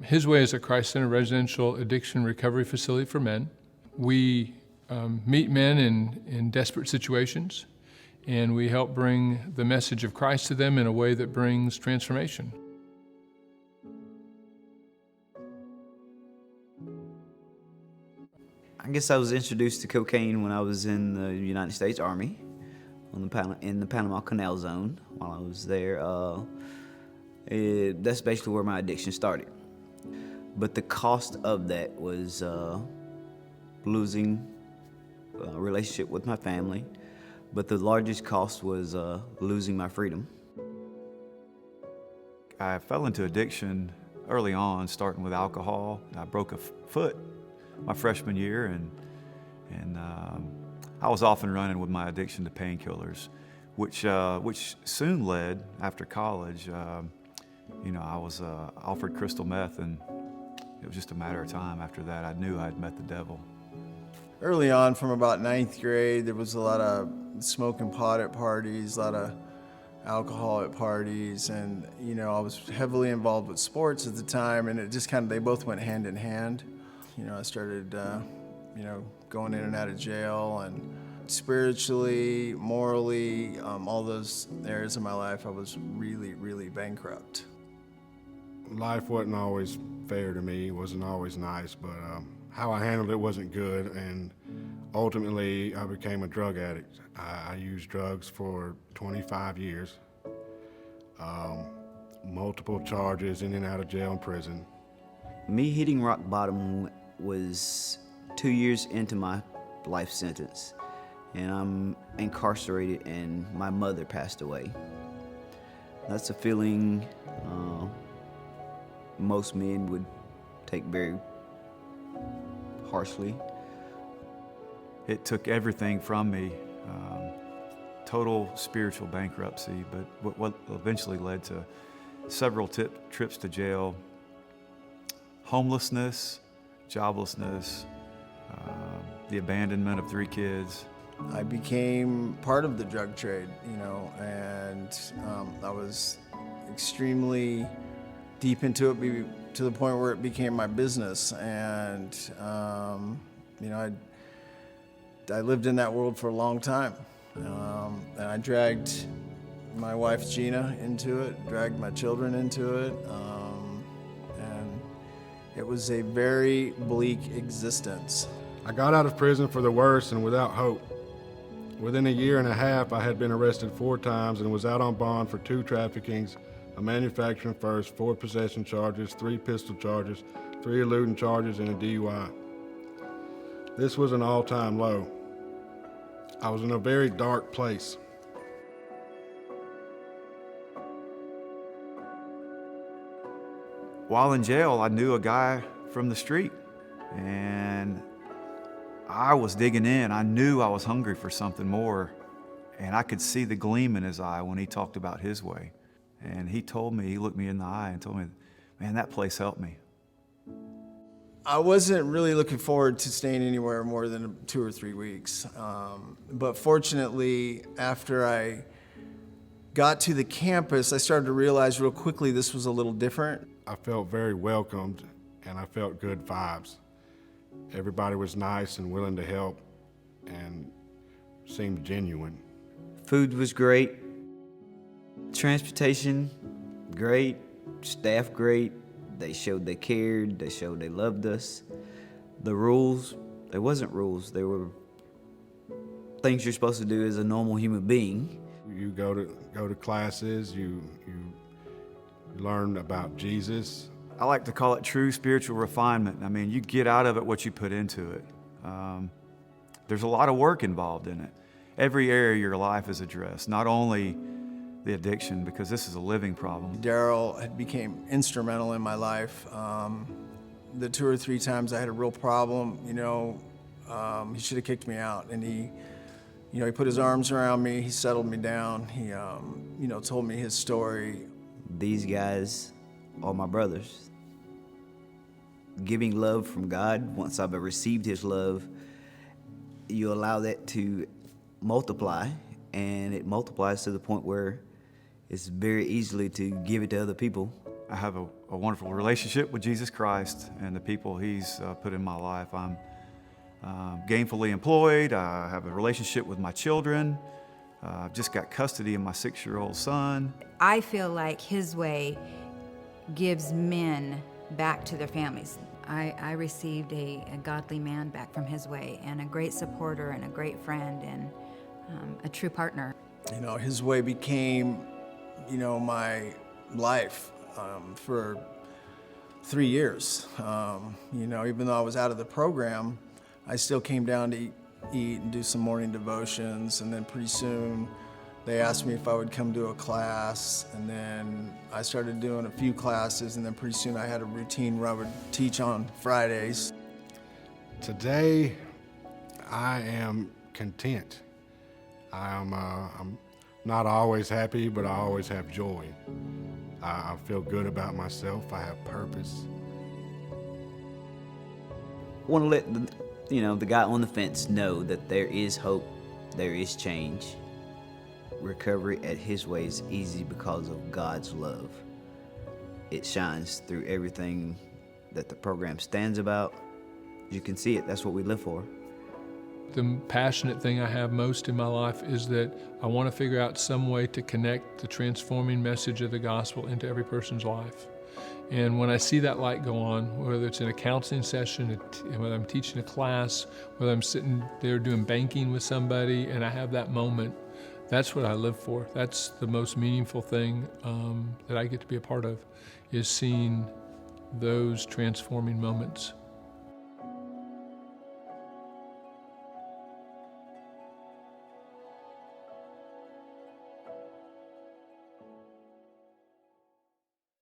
His Way is a Christ-centered residential addiction recovery facility for men. We meet men in desperate situations, and we help bring the message of Christ to them in a way that brings transformation. I guess I was introduced to cocaine when I was in the United States Army in the Panama Canal Zone. While I was there, that's basically where my addiction started. But the cost of that was losing a relationship with my family. But the largest cost was losing my freedom. I fell into addiction early on, starting with alcohol. I broke a foot my freshman year, and I was off and running with my addiction to painkillers, which soon led, after college, I was offered crystal meth, and it was just a matter of time after that. I knew I'd met the devil. Early on, from about 9th grade, there was a lot of smoking pot at parties, a lot of alcohol at parties, and I was heavily involved with sports at the time, and it just they both went hand in hand. I started, going in and out of jail, and spiritually, morally, all those areas of my life, I was really, really bankrupt. Life wasn't always fair to me, wasn't always nice, but how I handled it wasn't good, and ultimately I became a drug addict. I used drugs for 25 years, multiple charges, in and out of jail and prison. Me hitting rock bottom was 2 years into my life sentence, and I'm incarcerated, and my mother passed away. That's a feeling most men would take very harshly. It took everything from me, total spiritual bankruptcy, but what eventually led to several trips to jail, homelessness, joblessness, the abandonment of 3 kids. I became part of the drug trade, and I was extremely deep into it to the point where it became my business. And, I lived in that world for a long time. And I dragged my wife, Gina, into it, dragged my children into it. And it was a very bleak existence. I got out of prison for the worst and without hope. Within a year and a half, I had been arrested 4 times and was out on bond for 2 traffickings, a manufacturing first, 4 possession charges, 3 pistol charges, 3 eluding charges, and a DUI. This was an all-time low. I was in a very dark place. While in jail, I knew a guy from the street, and I was digging in. I knew I was hungry for something more, and I could see the gleam in his eye when he talked about his way. And he looked me in the eye and told me, man, that place helped me. I wasn't really looking forward to staying anywhere more than 2 or 3 weeks. But fortunately, after I got to the campus, I started to realize real quickly this was a little different. I felt very welcomed, and I felt good vibes. Everybody was nice and willing to help and seemed genuine. Food was great, transportation great, staff great. They showed they cared, they showed they loved us. The rules, there wasn't rules. They were things you're supposed to do as a normal human being. You go to classes, you learn about Jesus. I like to call it true spiritual refinement. I mean, you get out of it what you put into it. There's a lot of work involved in it. Every area of your life is addressed, not only the addiction, because this is a living problem. Daryl had became instrumental in my life. The 2 or 3 times I had a real problem, he should have kicked me out. And he put his arms around me, he settled me down, he, told me his story. These guys are my brothers. Giving love from God, once I've received his love, you allow that to multiply, and it multiplies to the point where it's very easily to give it to other people. I have a wonderful relationship with Jesus Christ and the people He's put in my life. I'm gainfully employed. I have a relationship with my children. I've just got custody of my 6-year-old son. I feel like His way gives men back to their families. I received a godly man back from His way, and a great supporter and a great friend and a true partner. You know, His way became, my life for 3 years. Even though I was out of the program, I still came down to eat and do some morning devotions, and then pretty soon they asked me if I would come to a class, and then I started doing a few classes, and then pretty soon I had a routine where I would teach on Fridays. Today, I am content. I'm not always happy, but I always have joy. I feel good about myself. I have purpose. I want to let the guy on the fence know that there is hope, there is change. Recovery at His way is easy because of God's love. It shines through everything that the program stands about. You can see it. That's what we live for. The passionate thing I have most in my life is that I want to figure out some way to connect the transforming message of the gospel into every person's life. And when I see that light go on, whether it's in a counseling session, whether I'm teaching a class, whether I'm sitting there doing banking with somebody and I have that moment, that's what I live for. That's the most meaningful thing that I get to be a part of, is seeing those transforming moments.